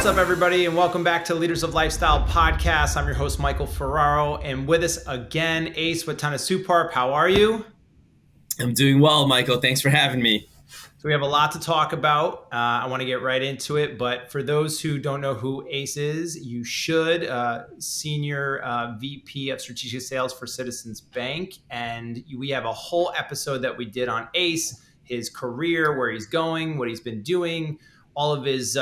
What's up, everybody, and welcome back to Leaders of Lifestyle podcast. I'm your host, Michael Ferraro, and with us again, Ace WATANASUPARP. How are you? I'm doing well, Michael. Thanks for having me. So we have a lot to talk about. I want to get right into it, but for those who don't know who Ace is, you should. Senior VP of Strategic Sales for Citizens Bank, and we have a whole episode that we did on Ace, his career, where he's going, what he's been doing, all of his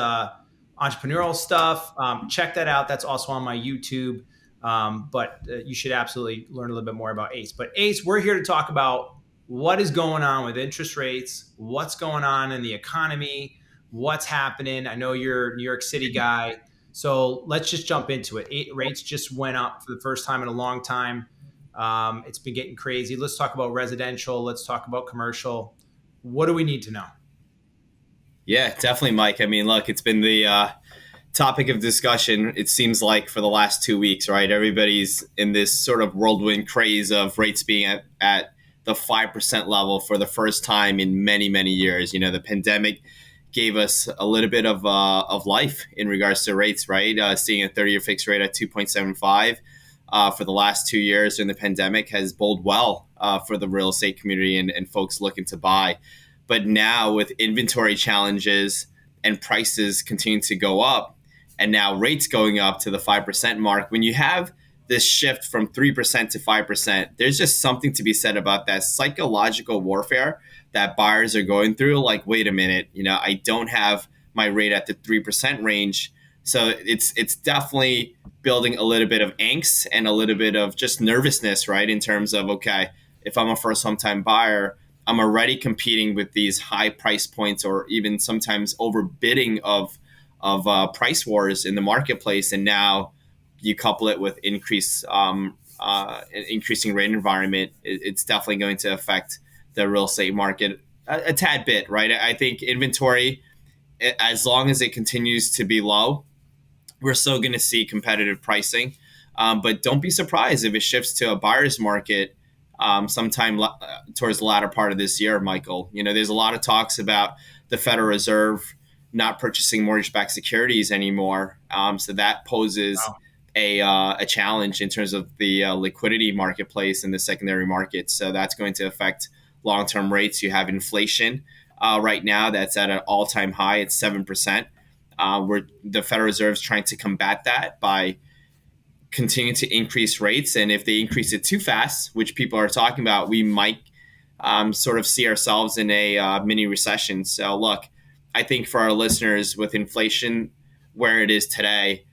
entrepreneurial stuff. Check that out. That's also on my YouTube. But you should absolutely learn a little bit more about Ace. But Ace, we're here to talk about what is going on with interest rates, what's going on in the economy, what's happening. I know you're a New York City guy, so let's just jump into it. Rates just went up for the first time in a long time. It's been getting crazy. Let's talk about residential. Let's talk about commercial. What do we need to know? Yeah, definitely, Mike. I mean, look, it's been the topic of discussion, it seems like, for the last 2 weeks, right? Everybody's in this sort of whirlwind craze of rates being at the 5% level for the first time in many, many years. You know, the pandemic gave us a little bit of life in regards to rates, right? Seeing a 30-year fixed rate at 2.75 for the last 2 years during the pandemic has bode well for the real estate community and folks looking to buy. But now with inventory challenges and prices continuing to go up, and now rates going up to the 5% mark, when you have this shift from 3% to 5%, there's just something to be said about that psychological warfare that buyers are going through. Like, wait a minute, you know, I don't have my rate at the 3% range. So it's definitely building a little bit of angst and a little bit of just nervousness, right? In terms of, okay, if I'm a first home time buyer, I'm already competing with these high price points or even sometimes overbidding of price wars in the marketplace. And now you couple it with increasing rate environment, it's definitely going to affect the real estate market a tad bit, right? I think inventory, as long as it continues to be low, we're still going to see competitive pricing. But don't be surprised if it shifts to a buyer's market sometime towards the latter part of this year, Michael. You know, there's a lot of talks about the Federal Reserve not purchasing mortgage-backed securities anymore. So that poses a challenge in terms of the liquidity marketplace and the secondary market. So that's going to affect long-term rates. You have inflation right now that's at an all-time high at 7%. Where the Federal Reserve is trying to combat that by continuing to increase rates. And if they increase it too fast, which people are talking about, we might sort of see ourselves in a mini recession. So look, I think for our listeners, with inflation where it is today,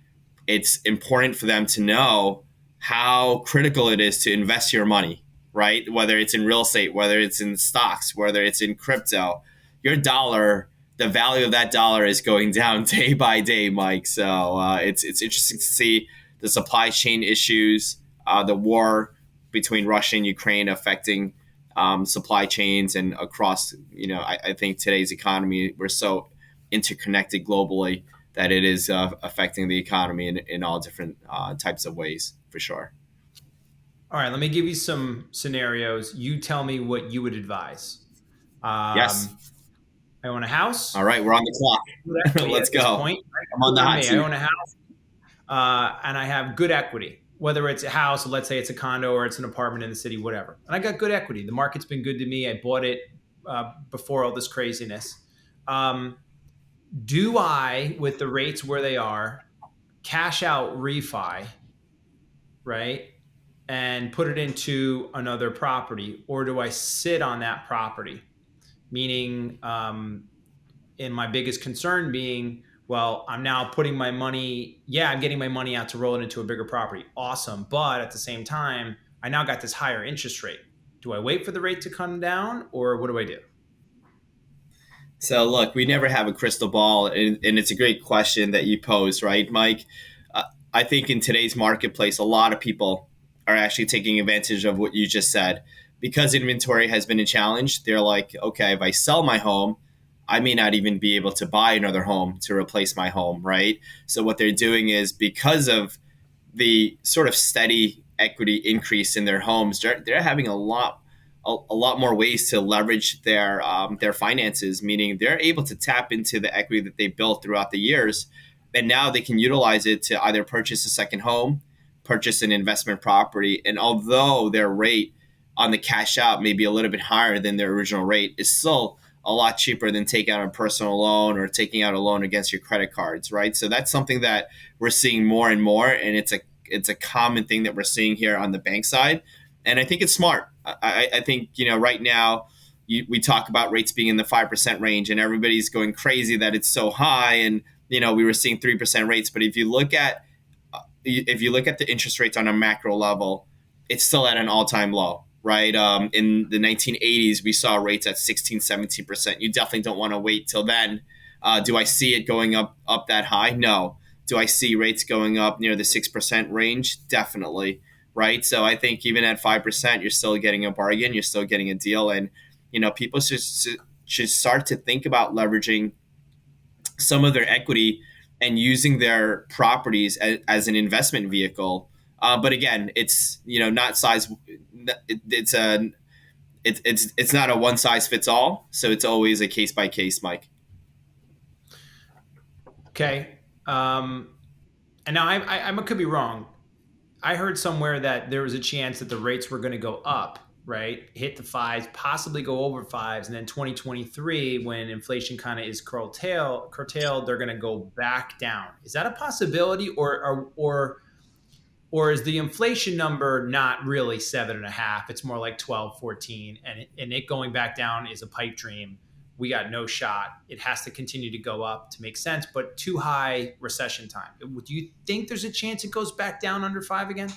it's important for them to know how critical it is to invest your money, right? Whether it's in real estate, whether it's in stocks, whether it's in crypto, your dollar, the value of that dollar is going down day by day, Mike. So it's interesting to see the supply chain issues, the war between Russia and Ukraine affecting supply chains and across, you know, I think today's economy, we're so interconnected globally that it is affecting the economy in all different types of ways, for sure. All right, let me give you some scenarios. You tell me what you would advise. Yes. I own a house. All right, we're on the clock. Equity Let's at this go. point. I'm on the hot I seat. own a house, and I have good equity. Whether it's a house, or let's say it's a condo, or it's an apartment in the city, whatever. And I got good equity. The market's been good to me. I bought it before all this craziness. Do I, with the rates where they are, cash out refi, right, and put it into another property, or do I sit on that property? Meaning, and my biggest concern being, well, I'm now putting my money, I'm getting my money out to roll it into a bigger property. Awesome. But at the same time, I now got this higher interest rate. Do I wait for the rate to come down, or what do I do? So look, we never have a crystal ball, and it's a great question that you pose, right, Mike? I think in today's marketplace, a lot of people are actually taking advantage of what you just said. Because inventory has been a challenge, they're like, okay, if I sell my home, I may not even be able to buy another home to replace my home, right? So what they're doing is, because of the sort of steady equity increase in their homes, they're having a lot more ways to leverage their finances, meaning they're able to tap into the equity that they built throughout the years and now they can utilize it to either purchase a second home, purchase an investment property, and although their rate on the cash out may be a little bit higher than their original rate, it's still a lot cheaper than taking out a personal loan or taking out a loan against your credit cards, right? So that's something that we're seeing more and more, and it's a common thing that we're seeing here on the bank side, and I think it's smart. I think right now we talk about rates being in the 5% range, and everybody's going crazy that it's so high, and we were seeing 3% rates, but if you look at the interest rates on a macro level, it's still at an all-time low, right? In the 1980s, we saw rates at 16, 17%. You definitely don't want to wait till then. Do I see it going up that high? No. Do I see rates going up near the 6% range? Definitely, right? So I think even at 5%, you're still getting a bargain. You're still getting a deal, and people should start to think about leveraging some of their equity and using their properties as an investment vehicle. But again, it's not size. It's a it's not a one size fits all. So it's always a case by case, Mike. Okay. And now I could be wrong. I heard somewhere that there was a chance that the rates were going to go up, right? Hit the fives, possibly go over fives, and then 2023, when inflation kind of is curtailed, they're going to go back down. Is that a possibility, or is the inflation number not really 7.5? It's more like 12, 14, and it going back down is a pipe dream. We got no shot. It has to continue to go up to make sense, but too high recession time. Do you think there's a chance it goes back down under five again?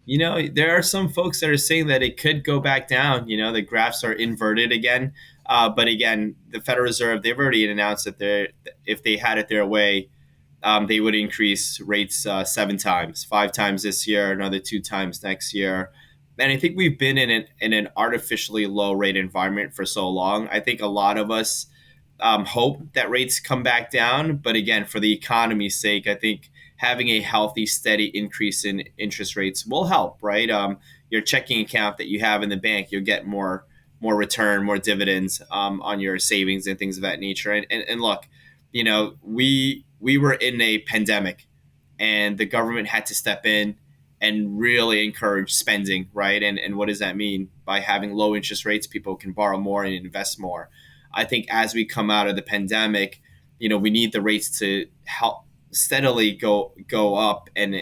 There are some folks that are saying that it could go back down. The graphs are inverted again. But again, the Federal Reserve, they've already announced that if they had it their way, they would increase rates 7 times, 5 times this year, another 2 times next year. And I think we've been in an artificially low rate environment for so long. I think a lot of us hope that rates come back down. But again, for the economy's sake, I think having a healthy, steady increase in interest rates will help, right? Your checking account that you have in the bank, you'll get more return, more dividends on your savings and things of that nature. And look, we were in a pandemic, and the government had to step in and really encourage spending, right? And what does that mean? By having low interest rates, people can borrow more and invest more. I think as we come out of the pandemic, we need the rates to help steadily go up and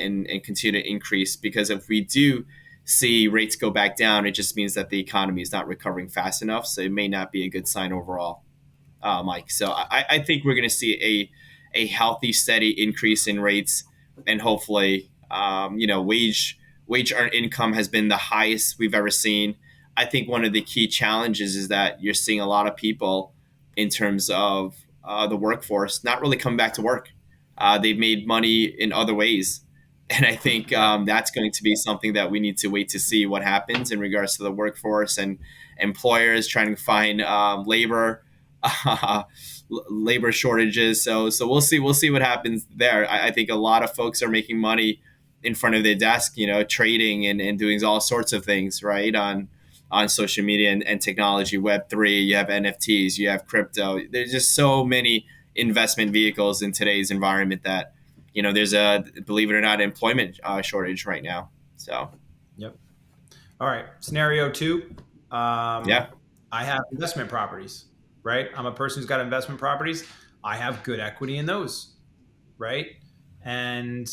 continue to increase, because if we do see rates go back down, it just means that the economy is not recovering fast enough. So it may not be a good sign overall, Mike. So I think we're going to see a healthy, steady increase in rates, and hopefully, wage earned income has been the highest we've ever seen. I think one of the key challenges is that you're seeing a lot of people in terms of the workforce not really coming back to work. They've made money in other ways. And I think Yeah. that's going to be something that we need to wait to see what happens in regards to the workforce and employers trying to find labor shortages. So we'll see what happens there. I think a lot of folks are making money in front of their desk, trading and doing all sorts of things, right? On social media and technology, Web3, you have NFTs, you have crypto. There's just so many investment vehicles in today's environment that, there's a, believe it or not, employment shortage right now. So, Yep. All right. Scenario two. yeah. I have investment properties, right? I'm a person who's got investment properties. I have good equity in those, right? And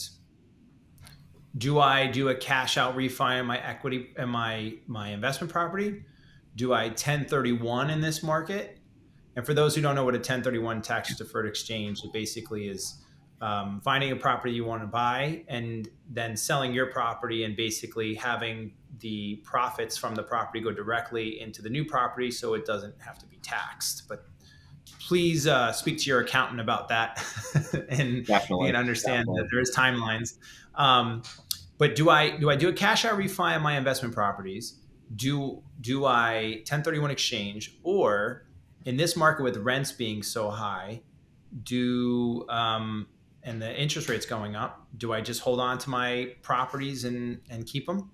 do I do a cash out refi in my equity and my investment property? Do I 1031 in this market? And for those who don't know what a 1031 tax deferred exchange, it basically is finding a property you want to buy and then selling your property and basically having the profits from the property go directly into the new property so it doesn't have to be taxed. But please speak to your accountant about that and you can Definitely. understand that Definitely. there is timelines. Um, but do I do a cash out refi on my investment properties? Do I 1031 exchange, or in this market with rents being so high, do and the interest rates going up, do I just hold on to my properties and keep them?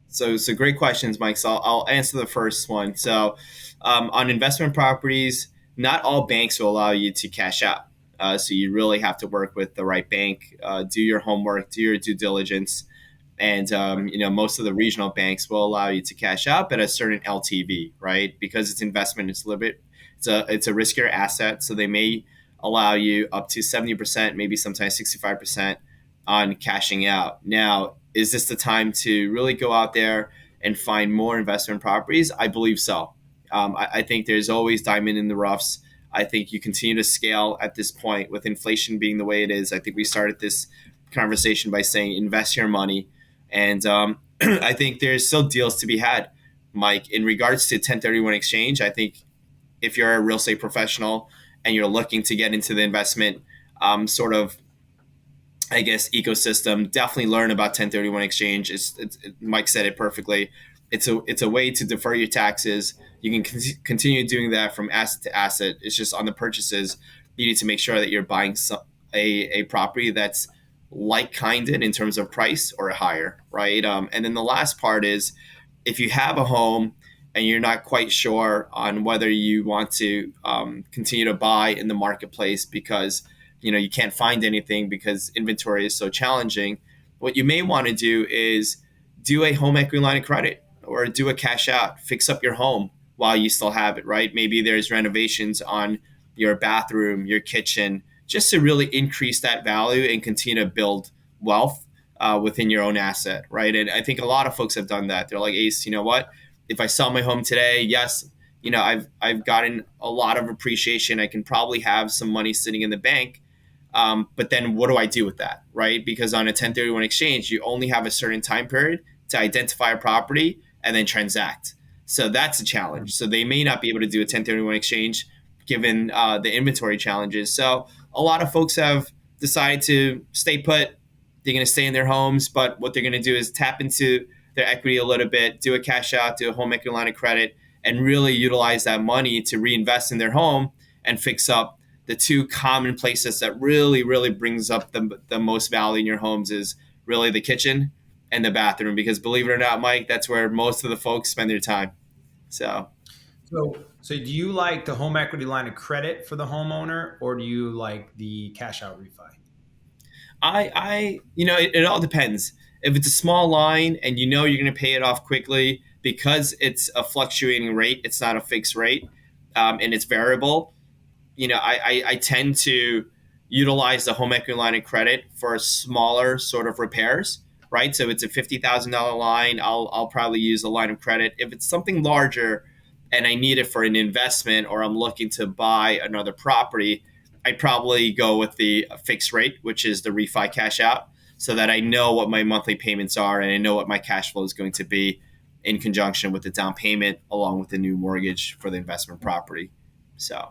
So great questions, Mike. So I'll answer the first one. So on investment properties, not all banks will allow you to cash out. So you really have to work with the right bank, do your homework, do your due diligence, and most of the regional banks will allow you to cash out at a certain LTV, right? Because it's investment, it's a little bit, it's a riskier asset, so they may allow you up to 70%, maybe sometimes 65% on cashing out. Now, is this the time to really go out there and find more investment properties? I believe so. I think there's always diamond in the roughs. I think you continue to scale at this point with inflation being the way it is. I think we started this conversation by saying invest your money. And I think there's still deals to be had, Mike. In regards to 1031 exchange, I think if you're a real estate professional and you're looking to get into the investment sort of, I guess, ecosystem, definitely learn about 1031 exchange. Mike said it perfectly. It's a way to defer your taxes. You can continue doing that from asset to asset. It's just on the purchases, you need to make sure that you're buying a property that's like-kinded in terms of price or higher, right? And then the last part is if you have a home and you're not quite sure on whether you want to continue to buy in the marketplace because you can't find anything because inventory is so challenging, what you may want to do is do a home equity line of credit or do a cash out, fix up your home while you still have it, right? Maybe there's renovations on your bathroom, your kitchen, just to really increase that value and continue to build wealth within your own asset, right? And I think a lot of folks have done that. They're like, Ace, you know what? If I sell my home today, yes, I've gotten a lot of appreciation. I can probably have some money sitting in the bank. But then what do I do with that, right? Because on a 1031 exchange, you only have a certain time period to identify a property and then transact. So that's a challenge. So they may not be able to do a 1031 exchange given the inventory challenges. So a lot of folks have decided to stay put. They're going to stay in their homes, but what they're going to do is tap into their equity a little bit, do a cash out, do a home equity line of credit, and really utilize that money to reinvest in their home and fix up the two common places that really, really brings up the most value in your homes is really the kitchen and the bathroom. Because believe it or not, Mike, that's where most of the folks spend their time. So So do you like the home equity line of credit for the homeowner, or do you like the cash out refi? it all depends. If it's a small line and you're going to pay it off quickly because it's a fluctuating rate, it's not a fixed rate, and it's variable. I tend to utilize the home equity line of credit for smaller sort of repairs, right? So if it's a $50,000 line, I'll probably use a line of credit. If it's something larger and I need it for an investment or I'm looking to buy another property, I'd probably go with the fixed rate, which is the refi cash out, so that I know what my monthly payments are and I know what my cash flow is going to be in conjunction with the down payment along with the new mortgage for the investment property. So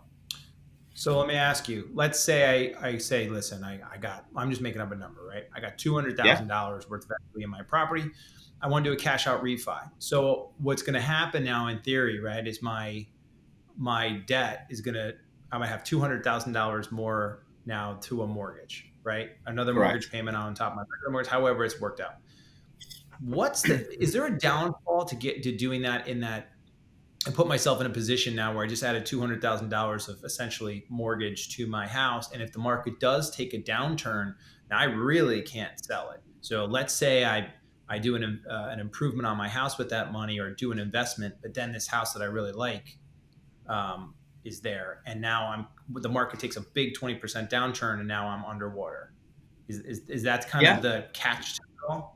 So let me ask you. Let's say I say, listen, I'm just making up a number, right? I got two hundred yeah, thousand dollars worth of equity in my property. I want to do a cash out refi. So what's going to happen now, in theory, right, is my debt is going to I might have $200,000 more now to a mortgage, right? Another correct. mortgage payment on top of my regular mortgage. However, it's worked out. Is there a downfall to get to doing that in that I put myself in a position now where I just added $200,000 of essentially mortgage to my house. And if the market does take a downturn, now I really can't sell it. So let's say I do an improvement on my house with that money or do an investment, but then this house that I really like is there. And now the market takes a big 20% downturn and now I'm underwater. Is that kind of Yeah. the catch to it all?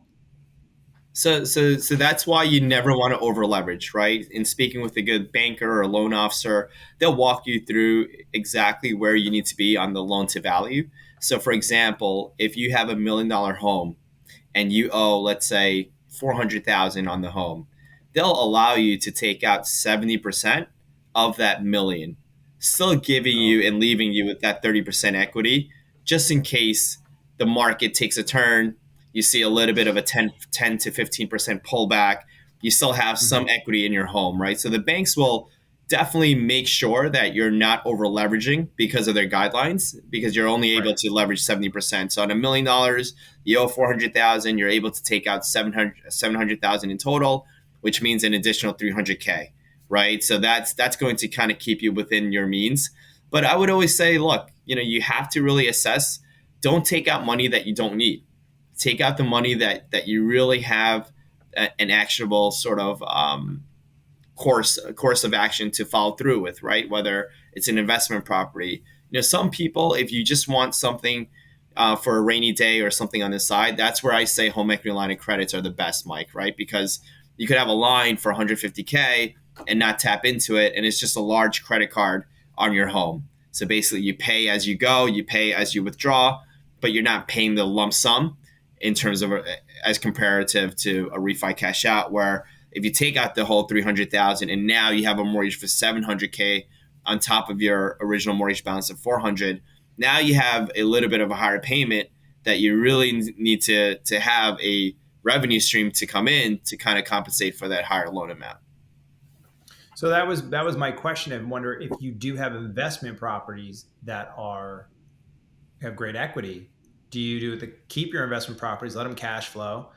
So that's why you never want to over leverage, right? In speaking with a good banker or a loan officer, they'll walk you through exactly where you need to be on the loan to value. So, for example, if you have $1 million home and you owe, let's say, 400,000 on the home, they'll allow you to take out 70% of that million, still giving Oh, you and leaving you with that 30% equity, just in case the market takes a turn. You see a little bit of a 10 to 15% pullback. You still have some mhm. equity in your home, right? So the banks will definitely make sure that you're not over leveraging because of their guidelines, because you're only Right. able to leverage 70%. So on $1 million, you owe 400,000, you're able to take out 700,000 in total, which means an additional 300K, right? So that's going to kind of keep you within your means. But I would always say, look, you have to really assess. Don't take out money that you don't need. Take out the money that you really have an actionable sort of course of action to follow through with, right? Whether it's an investment property. Some people, if you just want something for a rainy day or something on the side, that's where I say home equity line of credits are the best, Mike, right? Because you could have a line for 150K and not tap into it, and it's just a large credit card on your home. So basically, you pay as you go, you pay as you withdraw, but you're not paying the lump sum in terms of as comparative to a refi cash out, where if you take out the whole 300,000 and now you have a mortgage for 700K on top of your original mortgage balance of 400, now you have a little bit of a higher payment that you really need to have a revenue stream to come in to kind of compensate for that higher loan amount. So that was my question. I wonder if you do have investment properties that are have great equity. Do you keep your investment properties, let them cash flow,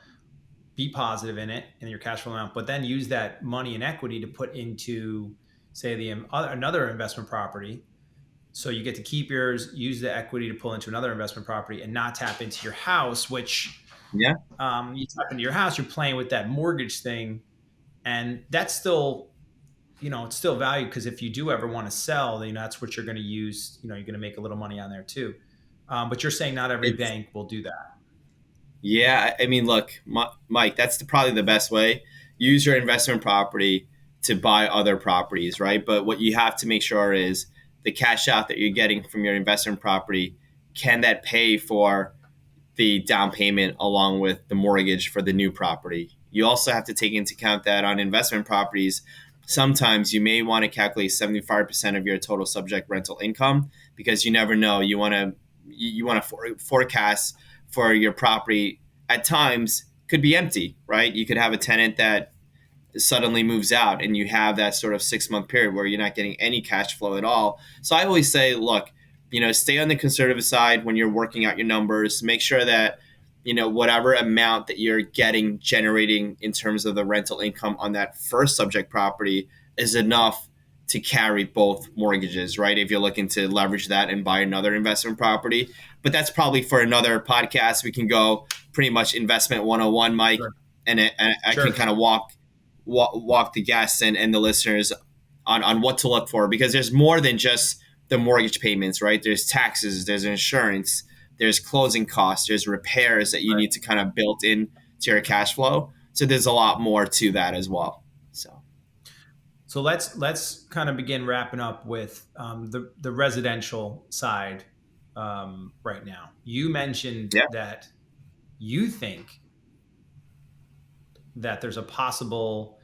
be positive in it and your cash flow amount, but then use that money and equity to put into, say, another investment property. So you get to keep yours, use the equity to pull into another investment property, and not tap into your house. Which Yeah, you tap into your house, you're playing with that mortgage thing, and that's still, it's still valued, because if you do ever want to sell, that's what you're going to use. You're going to make a little money on there too. But you're saying not every it's bank will do that. yeah. I mean, look, Mike, that's probably the best way. Use your investment property to buy other properties, right? But what you have to make sure is the cash out that you're getting from your investment property, can that pay for the down payment along with the mortgage for the new property? You also have to take into account that on investment properties, sometimes you may want to calculate 75% of your total subject rental income, because you never know. You want to forecast for your property at times could be empty, right? You could have a tenant that suddenly moves out and you have that sort of 6 month period where you're not getting any cash flow at all. So I always say, look, stay on the conservative side when you're working out your numbers. Make sure that, whatever amount that you're getting generating in terms of the rental income on that first subject property is enough to carry both mortgages, right? If you're looking to leverage that and buy another investment property. But that's probably for another podcast. We can go pretty much investment 101, Mike, Sure. and I can Sure. kind of walk the guests and the listeners on what to look for, because there's more than just the mortgage payments, right? There's taxes, there's insurance, there's closing costs, there's repairs that you Right. need to kind of build in to your cash flow. So there's a lot more to that as well. So So let's kind of begin wrapping up with the residential side right now. You mentioned yeah, that you think that there's a possible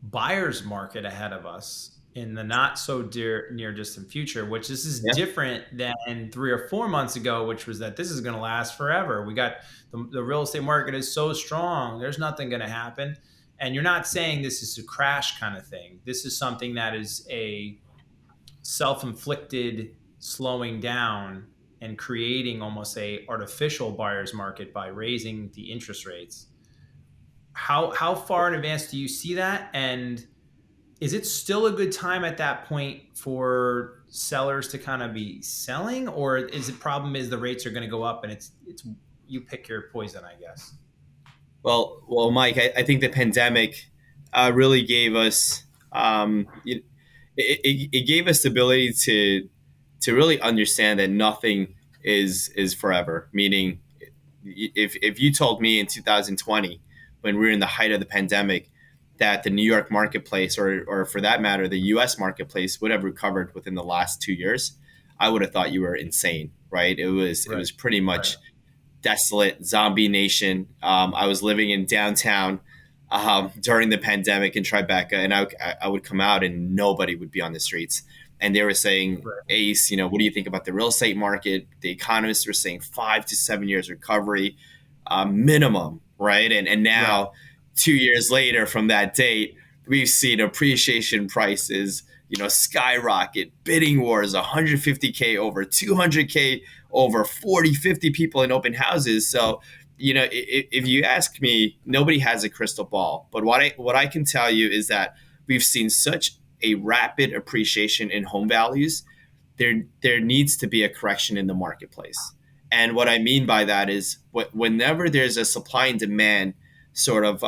buyer's market ahead of us in the not so near distant future, which this is yeah. different than 3 or 4 months ago, which was that this is going to last forever. We got the real estate market is so strong, there's nothing going to happen. And you're not saying this is a crash kind of thing. This is something that is a self-inflicted slowing down and creating almost a artificial buyer's market by raising the interest rates. How far in advance do you see that? And is it still a good time at that point for sellers to kind of be selling, or is the problem is the rates are going to go up and it's you pick your poison, I guess? Well, Mike, I think the pandemic really gave us it gave us the ability to really understand that nothing is forever. Meaning, if you told me in 2020, when we were in the height of the pandemic, that the New York marketplace, or for that matter, the U.S. marketplace would have recovered within the last 2 years, I would have thought you were insane, right? It Right. was pretty Right. much desolate zombie nation. I was living in downtown during the pandemic in Tribeca, and I would come out and nobody would be on the streets. And they were saying, Right. Ace, what do you think about the real estate market? The economists were saying 5 to 7 years recovery minimum, right? And Right. now, 2 years later from that date, we've seen appreciation prices, skyrocket, bidding wars, 150K over 200K over 40, 50 people in open houses. So, if you ask me, nobody has a crystal ball. But what I can tell you is that we've seen such a rapid appreciation in home values there needs to be a correction in the marketplace. And what I mean by that is whenever there's a supply and demand sort of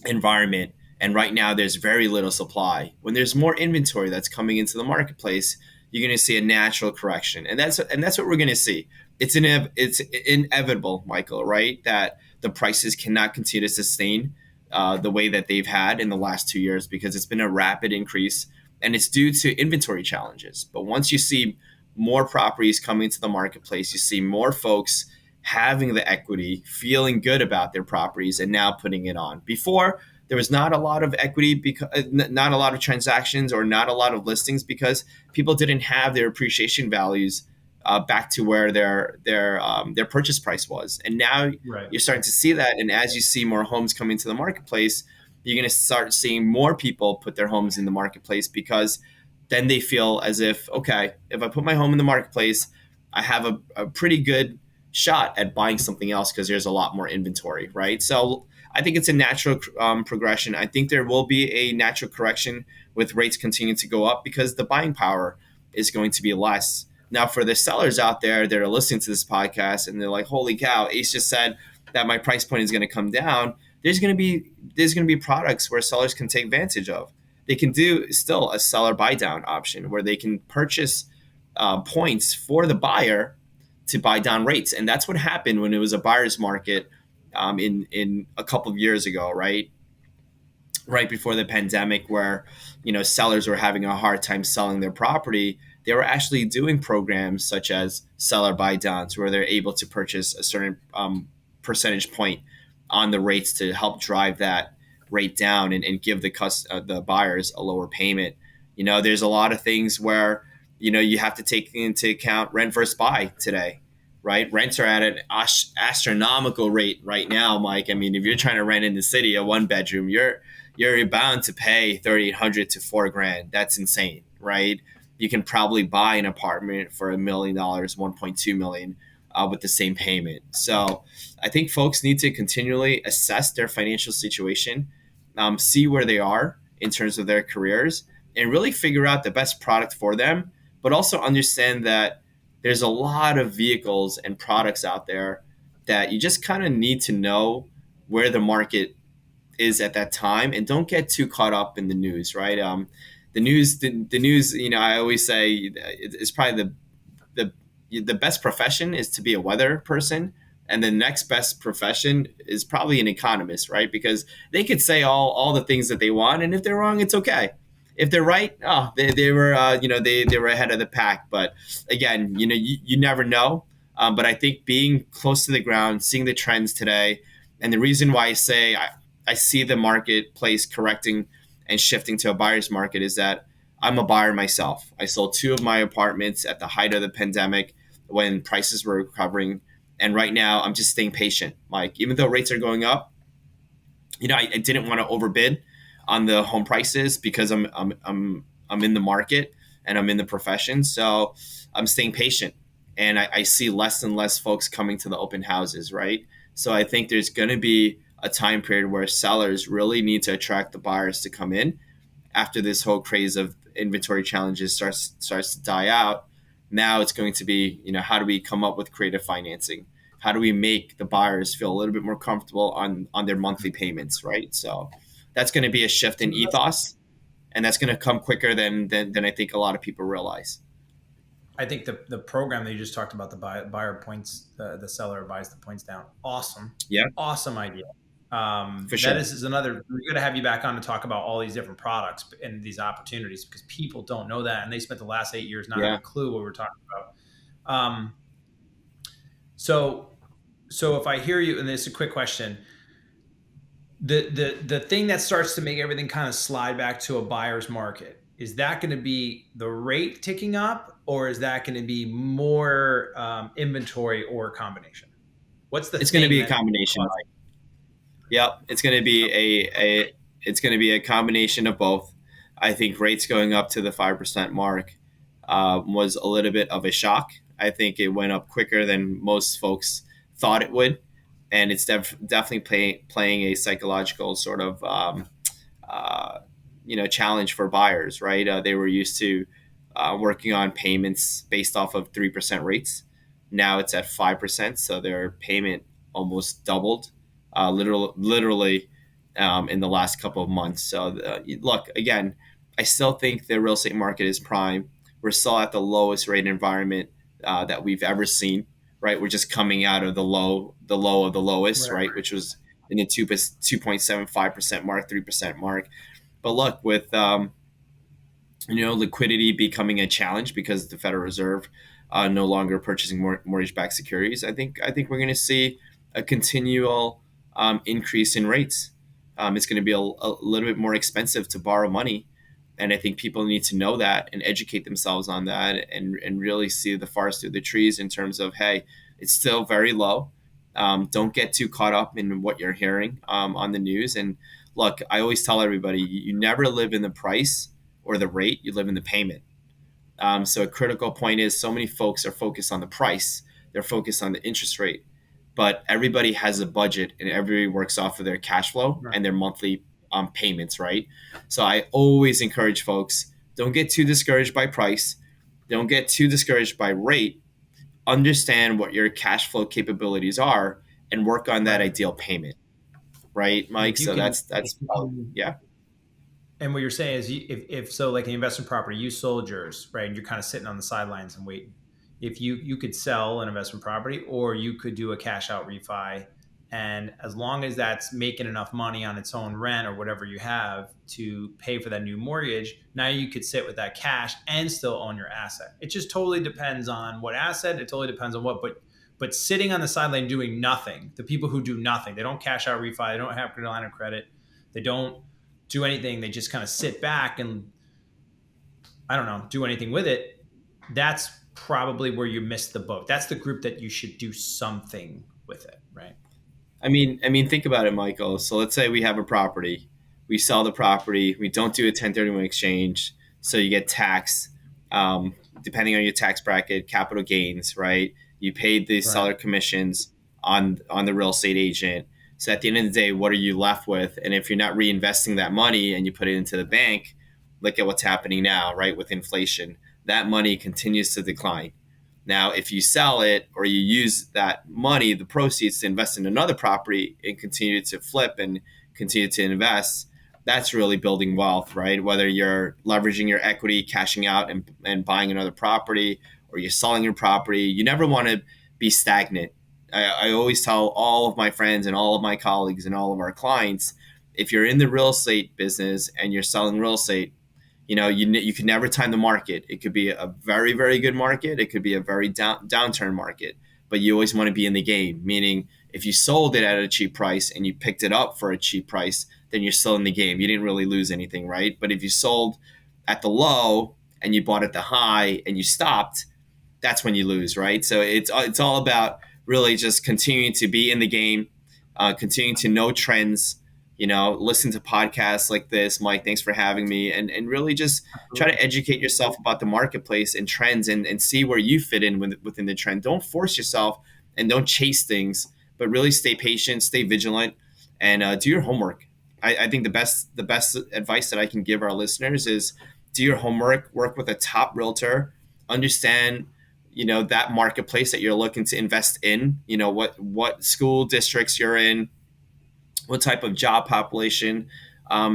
environment, and right now there's very little supply. When there's more inventory that's coming into the marketplace, you're going to see a natural correction, and that's what we're going to see. It's inevitable, Michael, right? That the prices cannot continue to sustain the way that they've had in the last 2 years because it's been a rapid increase, and it's due to inventory challenges. But once you see more properties coming to the marketplace, you see more folks having the equity, feeling good about their properties, and now putting it on. Before, there was not a lot of equity because not a lot of transactions or not a lot of listings because people didn't have their appreciation values back to where their purchase price was. And now Right. you're starting to see that. And as you see more homes coming to the marketplace, you're going to start seeing more people put their homes in the marketplace because then they feel as if, okay, if I put my home in the marketplace, I have a pretty good shot at buying something else because there's a lot more inventory, right? So I think it's a natural progression. I think there will be a natural correction with rates continuing to go up because the buying power is going to be less. Now, for the sellers out there that are listening to this podcast and they're like, "Holy cow, Ace just said that my price point is going to come down." There's going to be products where sellers can take advantage of. They can do still a seller buy down option where they can purchase points for the buyer to buy down rates, and that's what happened when it was a buyer's market in a couple of years ago, right before the pandemic, where sellers were having a hard time selling their property. They were actually doing programs such as seller buy downs, where they're able to purchase a certain percentage point on the rates to help drive that rate down and give the buyers a lower payment. There's a lot of things where you have to take into account rent versus buy today, right? Rents are at an astronomical rate right now, Mike. I mean, if you're trying to rent in the city a one bedroom, you're bound to pay 3,800 to $4,000. That's insane, right? You can probably buy an apartment for $1 million, 1.2 million, with the same payment. So I think folks need to continually assess their financial situation, see where they are in terms of their careers, and really figure out the best product for them. But also understand that there's a lot of vehicles and products out there that you just kind of need to know where the market is at that time, and don't get too caught up in the news, right? The news, I always say it's probably the best profession is to be a weather person, and the next best profession is probably an economist, right? Because they could say all the things that they want, and if they're wrong, it's okay. If they're right, they were they were ahead of the pack. But again, you never know. But I think being close to the ground, seeing the trends today, and the reason why I say I see the marketplace correcting and shifting to a buyer's market is that I'm a buyer myself. I sold two of my apartments at the height of the pandemic when prices were recovering. And right now, I'm just staying patient. Like, even though rates are going up, I didn't want to overbid on the home prices because I'm in the market and I'm in the profession. So I'm staying patient. And I see less and less folks coming to the open houses, right? So I think there's going to be a time period where sellers really need to attract the buyers to come in after this whole craze of inventory challenges starts to die out. Now it's going to be, how do we come up with creative financing? How do we make the buyers feel a little bit more comfortable on their monthly payments, right? So that's going to be a shift in ethos, and that's going to come quicker than I think a lot of people realize. I think the program that you just talked about, the buyer points, the seller buys the points down. Awesome, Yeah, awesome idea. for That sure. is another. We're going to have you back on to talk about all these different products and these opportunities because people don't know that, and they spent the last 8 years not having Yeah. a clue what we're talking about. Um, so, so if I hear you, and this is a quick question, the thing that starts to make everything kind of slide back to a buyer's market, is that going to be the rate ticking up, or is that going to be more inventory, or a combination? What's the It's going to thing be a that combination. causes? Yep, it's going to be it's going to be a combination of both. I think rates going up to the 5% mark was a little bit of a shock. I think it went up quicker than most folks thought it would, and it's definitely playing a psychological sort of uh, challenge for buyers. Right, they were used to working on payments based off of 3% rates. Now it's at 5%, so their payment almost doubled, literally in the last couple of months. So look, again, I still think the real estate market is prime. We're still at the lowest rate environment that we've ever seen. Right, we're just coming out of the low of the lowest, Right. right, which was in the 2.75% mark, 3% mark. But look, with liquidity becoming a challenge because the Federal Reserve no longer purchasing mortgage-backed securities, I think we're going to see a continual increase in rates. It's going to be a little bit more expensive to borrow money, and I think people need to know that and educate themselves on that, and really see the forest through the trees in terms of, hey, it's still very low. Don't get too caught up in what you're hearing on the news. And look, I always tell everybody, you never live in the price or the rate, you live in the payment. So a critical point is, so many folks are focused on the price, they're focused on the interest rate, but everybody has a budget and everybody works off of their cash flow Right. and their monthly payments, right? So I always encourage folks, don't get too discouraged by price, don't get too discouraged by rate. Understand what your cash flow capabilities are and work on that Right. ideal payment, right, And Mike? So if that's you oh, can, yeah. and what you're saying is, if so, like an investment property, you sold yours, right, and you're kind of sitting on the sidelines and waiting. If you could sell an investment property, or you could do a cash out refi, and as long as that's making enough money on its own rent or whatever you have to pay for that new mortgage, now you could sit with that cash and still own your asset. It just totally depends on what asset. It totally depends on what, but sitting on the sideline doing nothing, the people who do nothing, they don't cash out refi, they don't have a line of credit, they don't do anything. They just kind of sit back and, I don't know, do anything with it. That's probably where you miss the boat. That's the group that you should do something with it, right? I mean, think about it, Michael. So let's say we have a property, we sell the property, we don't do a 1031 exchange, so you get taxed, depending on your tax bracket, capital gains, right? You paid the Right. seller commissions on the real estate agent. So at the end of the day, what are you left with? And if you're not reinvesting that money and you put it into the bank, look at what's happening now, right? With inflation, that money continues to decline. Now, if you sell it or you use that money, the proceeds, to invest in another property and continue to flip and continue to invest, that's really building wealth, right? Whether you're leveraging your equity, cashing out and buying another property, or you're selling your property, you never want to be stagnant. I always tell all of my friends and all of my colleagues and all of our clients, if you're in the real estate business and you're selling real estate, you can never time the market. It could be a very, very good market. It could be a very downturn market. But you always want to be in the game. Meaning, if you sold it at a cheap price and you picked it up for a cheap price, then you're still in the game. You didn't really lose anything, right? But if you sold at the low and you bought at the high and you stopped, that's when you lose, right? So it's all about really just continuing to be in the game, continuing to know trends. Listen to podcasts like this, Mike. Thanks for having me, and really just try to Absolutely. educate yourself about the marketplace and trends, and see where you fit in within the trend. Don't force yourself and don't chase things, but really stay patient, stay vigilant, and do your homework. I think the best advice that I can give our listeners is do your homework, work with a top realtor, understand that marketplace that you're looking to invest in, what school districts you're in, what type of job population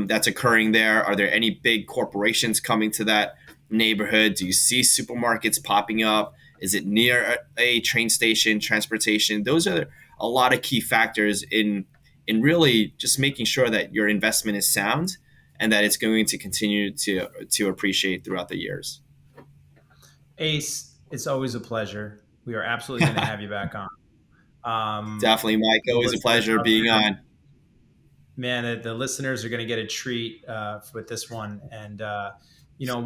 that's occurring there. Are there any big corporations coming to that neighborhood? Do you see supermarkets popping up? Is it near a train station, transportation? Those are a lot of key factors in really just making sure that your investment is sound and that it's going to continue to appreciate throughout the years. Ace, it's always a pleasure. We are absolutely going to have you back on. Definitely, Mike. The Always a listeners pleasure out being there, on. man, the listeners are going to get a treat with this one. And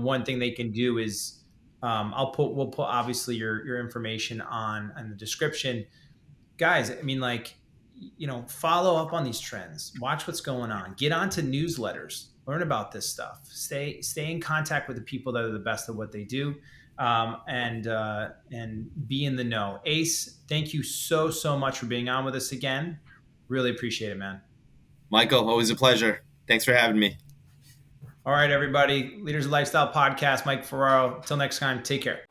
one thing they can do is, we'll put obviously your information on the description, guys. I mean, like, follow up on these trends, watch what's going on, get onto newsletters, learn about this stuff, stay in contact with the people that are the best at what they do, and be in the know. Ace, thank you so much for being on with us again. Really appreciate it, man. Michael, always a pleasure. Thanks for having me. All right, everybody. Leaders of Lifestyle Podcast, Mike Ferraro. Until next time, take care.